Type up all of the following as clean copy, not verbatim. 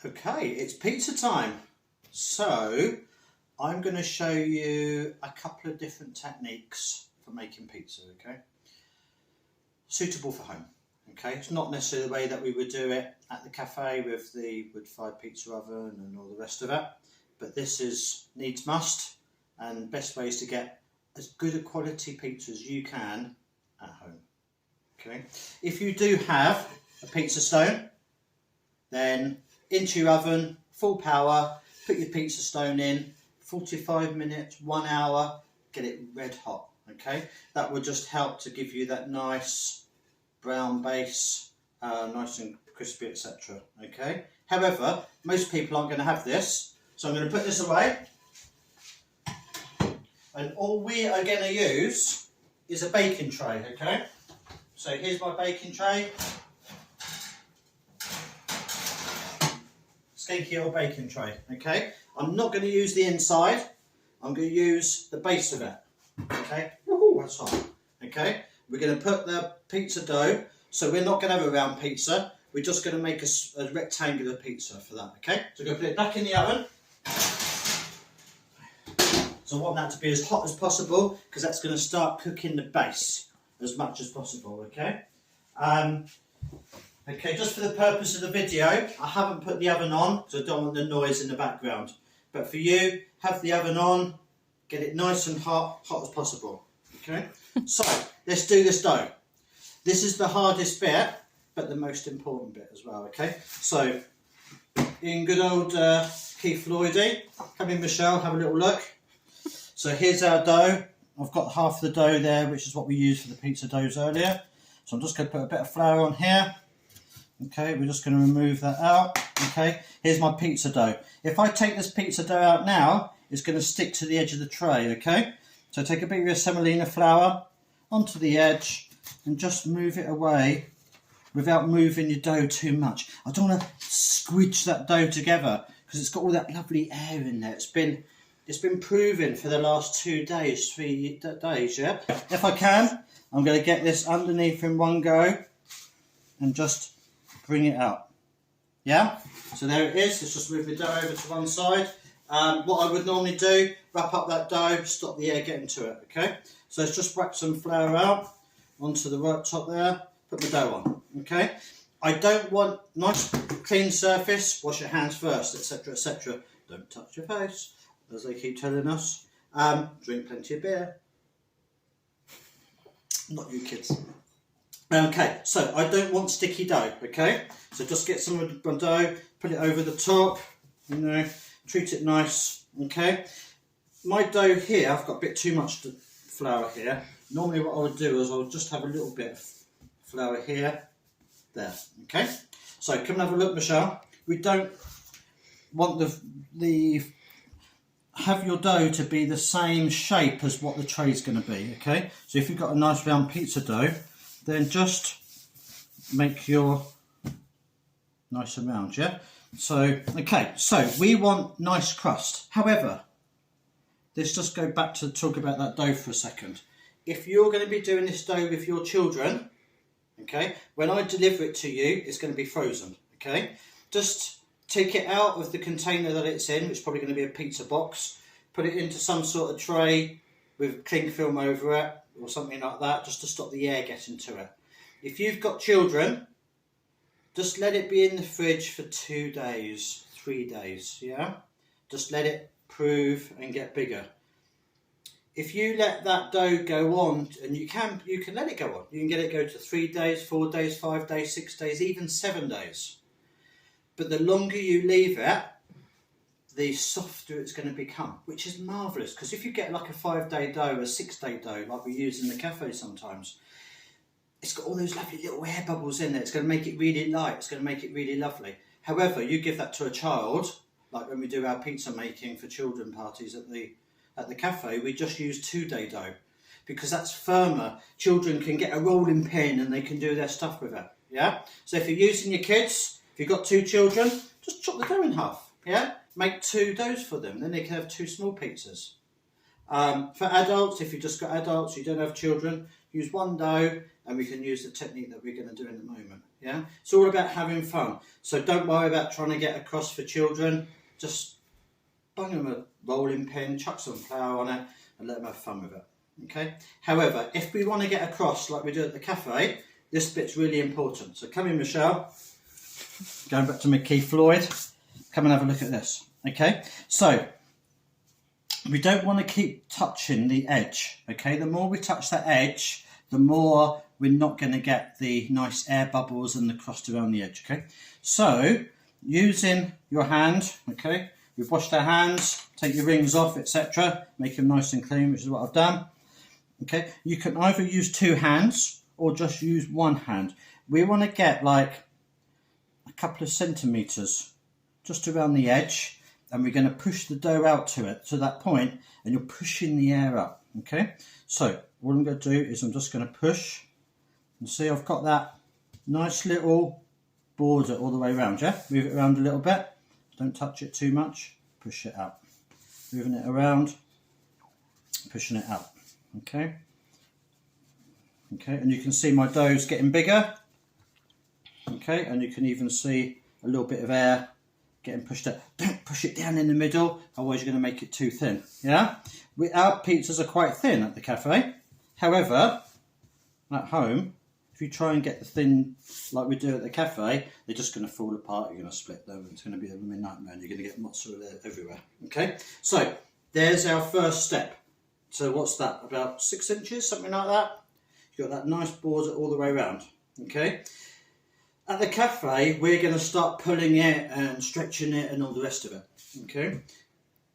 Okay, it's pizza time. So I'm going to show you a couple of different techniques for making pizza, okay? Suitable for home, okay? It's not necessarily the way that we would do it at the cafe with the wood-fired pizza oven and all the rest of it, but this is needs must, and best way is to get as good a quality pizza as you can at home, okay? If you do have a pizza stone, then into your oven, full power, put your pizza stone in, 45 minutes, 1 hour, get it red hot, okay? That will just help to give you that nice brown base, nice and crispy, etc., okay? However, most people aren't going to have this, so I'm going to put this away. And all we are going to use is a baking tray, okay? So here's my baking tray. Skanky old baking tray, okay? I'm not going to use the inside, I'm going to use the base of it, okay? Woohoo, that's hot, okay? We're going to put the pizza dough, so we're not going to have a round pizza, we're just going to make a rectangular pizza for that, okay? So we're going to put it back in the oven. So I want that to be as hot as possible, because that's going to start cooking the base as much as possible, okay? Okay, just for the purpose of the video, I haven't put the oven on because I don't want the noise in the background. But for you, have the oven on, get it nice and hot as possible. Okay, so let's do this dough. This is the hardest bit, but the most important bit as well. Okay, so in good old Keith Lloydie, come in Michelle, have a little look. So here's our dough. I've got half the dough there, which is what we used for the pizza doughs earlier. So I'm just going to put a bit of flour on here. Okay, we're just going to remove that out. Okay, here's my pizza dough. If I take this pizza dough out now, it's going to stick to the edge of the tray, okay? So take a bit of your semolina flour onto the edge and just move it away without moving your dough too much. I don't want to squidge that dough together because it's got all that lovely air in there. It's been proven for the last 2 days, 3 days, yeah? If I can, I'm going to get this underneath in one go and just bring it out. Yeah, so there it is. Let's just move the dough over to one side. What I would normally do, wrap up that dough, stop the air getting to it, okay? So let's just wrap some flour out onto the right top there, put the dough on, okay? I don't want nice clean surface, wash your hands first, etc., etc. Don't touch your face, as they keep telling us. Drink plenty of beer. Not you kids. Okay, so I don't want sticky dough, okay? So just get some of the dough, put it over the top, you know, treat it nice, okay? My dough here, I've got a bit too much flour here. Normally what I would do is I would just have a little bit of flour here, there, okay? So come and have a look, Michelle. We don't want have your dough to be the same shape as what the tray's going to be, okay? So if you've got a nice round pizza dough, then just make your nice and round, yeah? So, okay, so we want nice crust. However, let's just go back to talk about that dough for a second. If you're going to be doing this dough with your children, okay, when I deliver it to you, it's going to be frozen, okay? Just take it out of the container that it's in, which is probably going to be a pizza box, put it into some sort of tray with cling film over it, or something like that, just to stop the air getting to it. If you've got children, just let it be in the fridge for 2 days, 3 days, yeah? Just let it prove and get bigger. If you let that dough go on, and you can let it go on. You can get it go to 3 days, 4 days, 5 days, 6 days, even 7 days. But the longer you leave it, the softer it's going to become, which is marvellous, because if you get like a 5-day dough, a 6-day dough, like we use in the cafe sometimes, it's got all those lovely little air bubbles in there. It's going to make it really light. It's going to make it really lovely. However, you give that to a child, like when we do our pizza making for children parties at the cafe, we just use 2-day dough because that's firmer. Children can get a rolling pin and they can do their stuff with it. Yeah. So if you're using your kids, if you've got 2 children, just chop the dough in half. Yeah. Make 2 doughs for them. Then they can have 2 small pizzas. For adults, if you've just got adults, you don't have children, use 1 dough and we can use the technique that we're going to do in a moment. Yeah, it's all about having fun. So don't worry about trying to get across for children. Just bung them a rolling pin, chuck some flour on it, and let them have fun with it. Okay. However, if we want to get across like we do at the cafe, this bit's really important. So come in, Michelle. Going back to McKee Floyd. Come and have a look at this. Okay. So we don't want to keep touching the edge. Okay. The more we touch that edge, the more we're not going to get the nice air bubbles and the crust around the edge. Okay. So using your hand. Okay. We've washed our hands. Take your rings off, etc. Make them nice and clean, which is what I've done. Okay. You can either use 2 hands or just use 1 hand. We want to get like a couple of centimetres just around the edge, and we're going to push the dough out to that point, and you're pushing the air up. Okay, so what I'm going to do is I'm just going to push, and see I've got that nice little border all the way around. Yeah, move it around a little bit, don't touch it too much, push it out, moving it around, pushing it out. Okay, and you can see my dough's getting bigger. Okay, and you can even see a little bit of air getting pushed out. Don't push it down in the middle, otherwise you're going to make it too thin. Yeah, our pizzas are quite thin at the cafe. However, at home, if you try and get the thin like we do at the cafe, they're just going to fall apart. You're going to split them. It's going to be a nightmare, and you're going to get mozzarella everywhere. Okay, so there's our first step. So what's that? About 6 inches, something like that. You've got that nice border all the way around. Okay. At the cafe, we're going to start pulling it and stretching it and all the rest of it. Okay.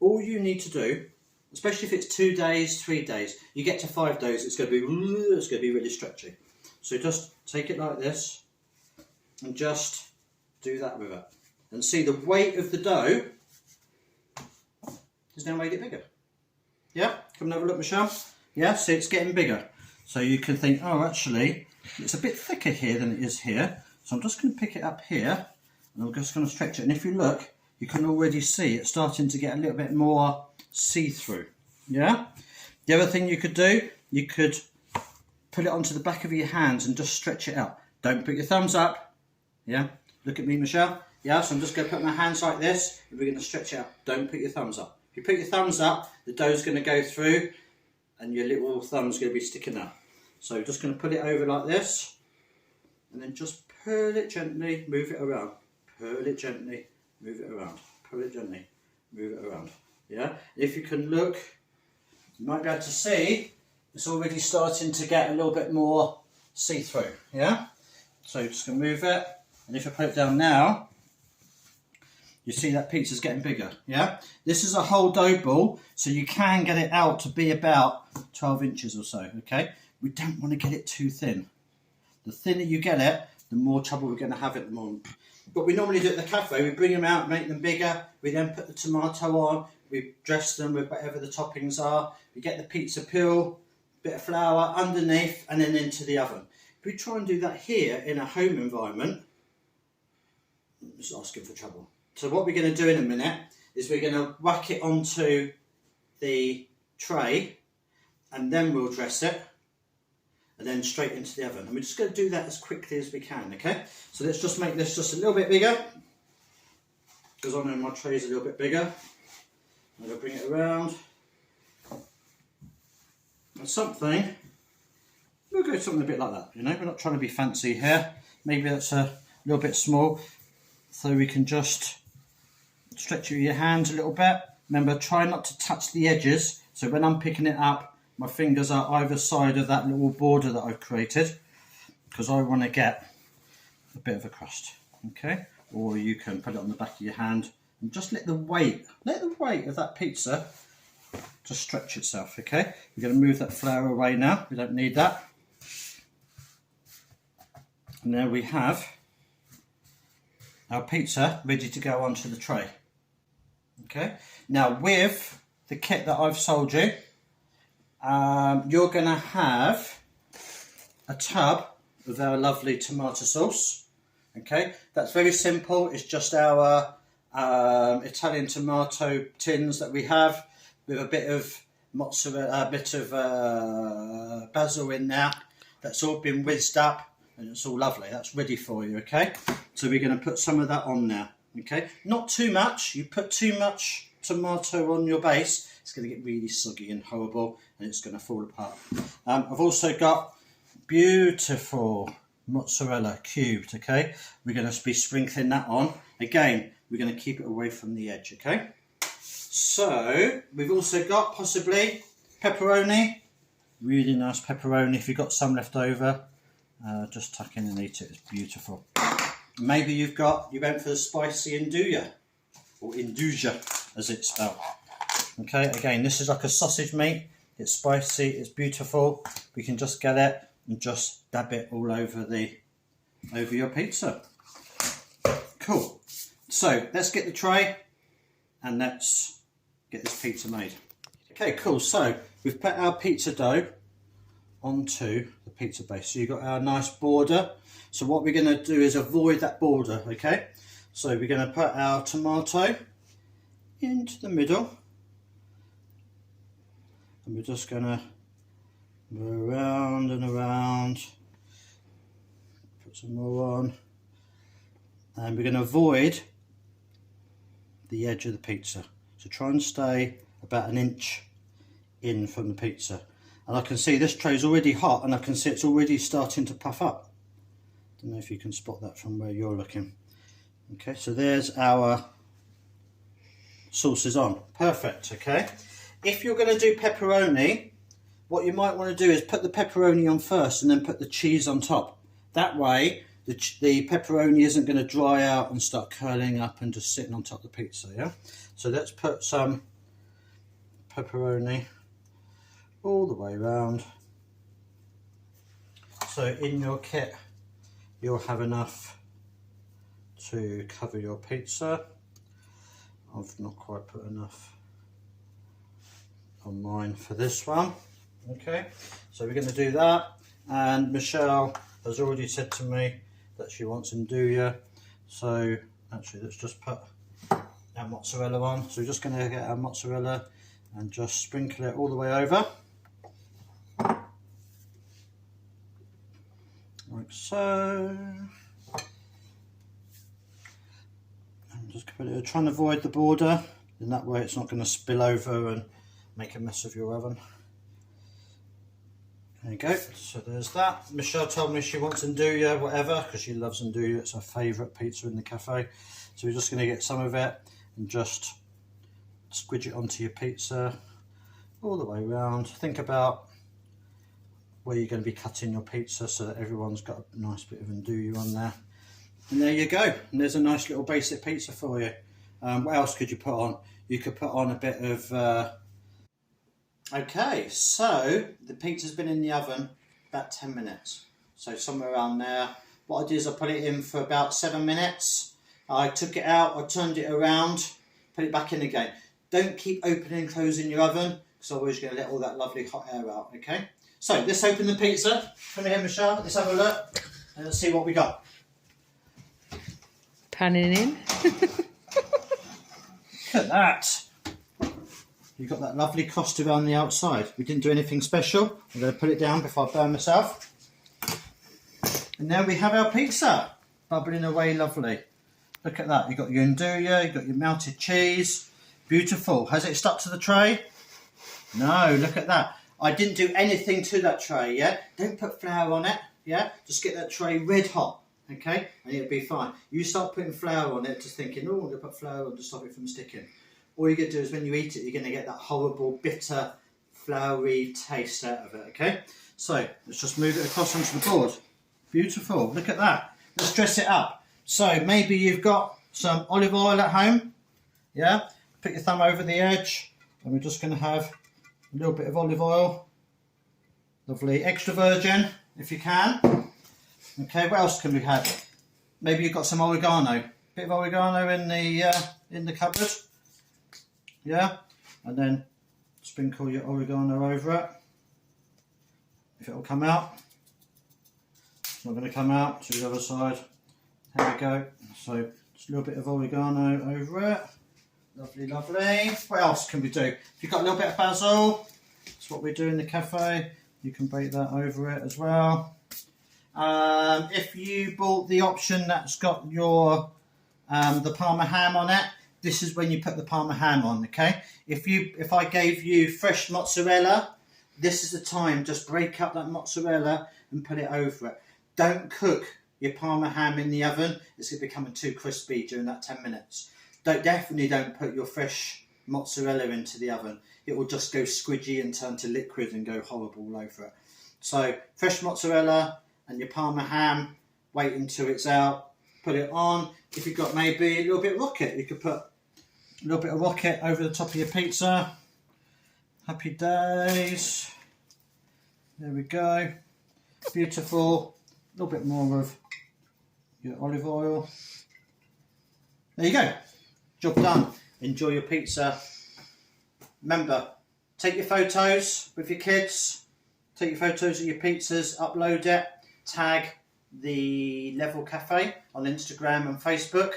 All you need to do, especially if it's 2 days, 3 days, you get to 5 days, it's going to be really stretchy. So just take it like this and just do that with it. And see the weight of the dough has now made it bigger. Yeah? Come and have a look, Michelle. Yeah, see it's getting bigger. So you can think, oh, actually, it's a bit thicker here than it is here. So I'm just going to pick it up here, and I'm just going to stretch it. And if you look, you can already see it's starting to get a little bit more see-through. Yeah? The other thing you could do, you could put it onto the back of your hands and just stretch it out. Don't put your thumbs up. Yeah? Look at me, Michelle. Yeah, so I'm just going to put my hands like this, and we're going to stretch it out. Don't put your thumbs up. If you put your thumbs up, the dough's going to go through, and your little thumb's going to be sticking up. So just going to put it over like this, and then just pull it gently, move it around. Pull it gently, move it around. Pull it gently, move it around. Yeah? If you can look, you might be able to see it's already starting to get a little bit more see-through. Yeah? So just going to move it, and if I put it down now, you see that pizza's getting bigger. Yeah? This is a whole dough ball, so you can get it out to be about 12 inches or so. Okay? We don't want to get it too thin. The thinner you get it, the more trouble we're going to have at the moment. But we normally do it at the cafe. We bring them out, make them bigger. We then put the tomato on. We dress them with whatever the toppings are. We get the pizza peel, bit of flour underneath, and then into the oven. If we try and do that here in a home environment, it's asking for trouble. So what we're going to do in a minute is we're going to whack it onto the tray, and then we'll dress it, and then straight into the oven. And we're just going to do that as quickly as we can, okay? So let's just make this just a little bit bigger, because I know my tray is a little bit bigger. I'm going to bring it around. And something, we'll go something a bit like that, you know? We're not trying to be fancy here. Maybe that's a little bit small, so we can just stretch it with your hands a little bit. Remember, try not to touch the edges, so when I'm picking it up, my fingers are either side of that little border that I've created, because I want to get a bit of a crust, okay? Or you can put it on the back of your hand and just let the weight of that pizza just stretch itself, okay? We're going to move that flour away now. We don't need that. And there we have our pizza ready to go onto the tray, okay? Now with the kit that I've sold you, you're going to have a tub of our lovely tomato sauce. Okay, that's very simple. It's just our Italian tomato tins that we have with a bit of mozzarella, a bit of basil in there. that's all been whizzed up and it's all lovely. That's ready for you, okay? So we're going to put some of that on now, okay? Not too much. You put too much tomato on your base, it's going to get really soggy and horrible and it's going to fall apart. I've also got beautiful mozzarella cubed, okay? We're going to be sprinkling that on. Again, we're going to keep it away from the edge, okay? So we've also got possibly pepperoni, really nice pepperoni. If you've got some left over, just tuck in and eat it. It's beautiful. Maybe you went for the spicy nduja, or induja as it's spelled. Okay, again, this is like a sausage meat. It's spicy, it's beautiful. We can just get it and just dab it all over your pizza. Cool. So let's get the tray and let's get this pizza made. Okay, cool. So we've put our pizza dough onto the pizza base. So you've got our nice border. So what we're going to do is avoid that border, okay? So we're going to put our tomato into the middle. And we're just going to go around and around. Put some more on. And we're going to avoid the edge of the pizza. So try and stay about an inch in from the pizza. And I can see this tray is already hot and I can see it's already starting to puff up. Don't know if you can spot that from where you're looking. Okay, so there's our sauces on. Perfect, okay. If you're going to do pepperoni, what you might want to do is put the pepperoni on first and then put the cheese on top. That way, the pepperoni isn't going to dry out and start curling up and just sitting on top of the pizza, yeah? So let's put some pepperoni all the way around. So in your kit, you'll have enough to cover your pizza. I've not quite put enough on mine for this one. Okay, so we're going to do that. And Michelle has already said to me that she wants nduja. So actually, let's just put our mozzarella on. So we're just going to get our mozzarella and just sprinkle it all the way over. Like so. And just try and avoid the border, in that way it's not going to spill over and make a mess of your oven. There you go, so there's that. Michelle told me she wants nduja, whatever, because she loves nduja, it's her favourite pizza in the cafe. So we're just going to get some of it and just squidge it onto your pizza all the way around. Think about where you're going to be cutting your pizza so that everyone's got a nice bit of nduja on there. And there you go, and there's a nice little basic pizza for you. What else could you put on? You could put on a bit of... Okay, so the pizza's been in the oven about 10 minutes. So somewhere around there. What I did is I put it in for about 7 minutes. I took it out, I turned it around, put it back in again. Don't keep opening and closing your oven, because otherwise you're going to let all that lovely hot air out, okay? So let's open the pizza. Come here, Michelle, let's have a look and let's see what we got. Panning in. Look at that. You've got that lovely crust around the outside. We didn't do anything special. I'm going to put it down before I burn myself. And now we have our pizza. Bubbling away lovely. Look at that. You've got your nduja, you've got your melted cheese. Beautiful. Has it stuck to the tray? No, look at that. I didn't do anything to that tray, yeah? Don't put flour on it, yeah? Just get that tray red hot, okay? And it'll be fine. You start putting flour on it, just thinking, oh, I'm going to put flour on to stop it from sticking. All you're going to do is when you eat it, you're going to get that horrible, bitter, floury taste out of it, okay? So, let's just move it across onto the board. Beautiful, look at that. Let's dress it up. So, maybe you've got some olive oil at home, yeah? Put your thumb over the edge, and we're just going to have a little bit of olive oil. Lovely, extra virgin, if you can. Okay, what else can we have? Maybe you've got some oregano. Bit of oregano in the cupboard. Yeah, and then sprinkle your oregano over it. If it'll come out. It's not going to come out. To the other side. There we go. So just a little bit of oregano over it. Lovely, lovely. What else can we do? If you've got a little bit of basil, that's what we do in the cafe. You can bake that over it as well. If you bought the option that's got your the Parma ham on it, this is when you put the Parma ham on, okay? If I gave you fresh mozzarella, this is the time. Just break up that mozzarella and put it over it. Don't cook your Parma ham in the oven. It's going to be becoming too crispy during that 10 minutes. Definitely don't put your fresh mozzarella into the oven. It will just go squidgy and turn to liquid and go horrible all over it. So fresh mozzarella and your Parma ham, wait until it's out, put it on. If you've got maybe a little bit of rocket, you could put a little bit of rocket over the top of your pizza. Happy days. There we go. Beautiful. A little bit more of your olive oil. There you go. Job done. Enjoy your pizza. Remember, take your photos with your kids. Take your photos of your pizzas, upload it, tag the Level Cafe on Instagram and Facebook.